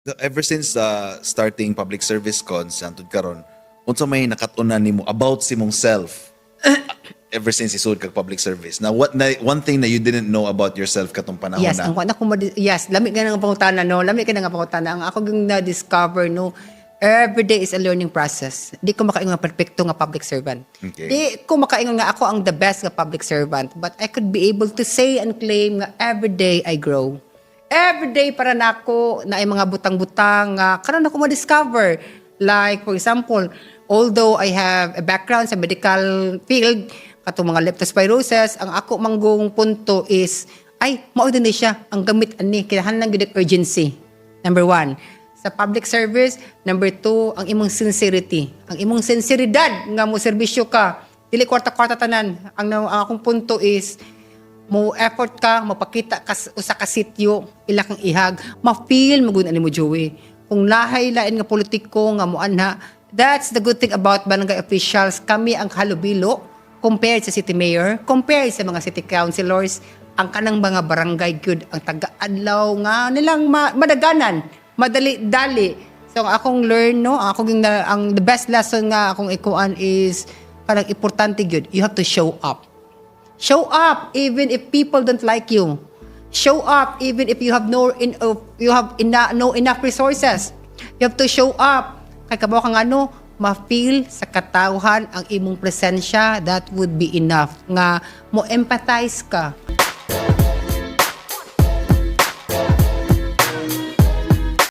Ever since starting public service cons antud karon, unsa may nakatunan nimo about si mong self ever since isud kag public service? Now one thing that you didn't know about yourself katong panahon Yes, na. ang kuan ako yes, lami ka nga pangutana no, lami ka nga pangutana. Ang ako yung na-discover no, every day is a learning process. Di ko makaingon nga perfecto nga public servant. Okay. Di ko makaingon nga ako ang the best nga public servant, but I could be able to say and claim nga every day I grow. Every day para nako na ay mga butang-butang nga karon ako ma-discover. Like for example, although I have a background sa medical field, katong mga leptospirosis, ang ako manggong punto is ay mao din siya ang gamit ani kinahanglan gyud urgency. Number 1. Sa public service, number 2, ang imong sincerity. Ang imong sinseridad nga mo serbisyo ka. Dili kwarta-kwarta tanan. Ang akong punto is mo effort ka, mapakita ka usa ka sityo, ila kang ihag, ma-feel mo gud ani mo Joey. Kung lahay lain nga politiko nga mo anha, that's the good thing about barangay officials. Kami ang halubilo compared sa city mayor, compared sa mga city councilors, ang kanang mga barangay good ang taga-adlaw nga nilang madaganan, madali-dali. So akong learn no, ang the best lesson nga akong ikuan is kanang importante gyud, you have to show up. Show up even if people don't like you. Show up even if you have no enough resources. You have to show up. Kay kabaw kang ma-feel sa katawhan ang imong presensya, that would be enough. Nga mo empathize ka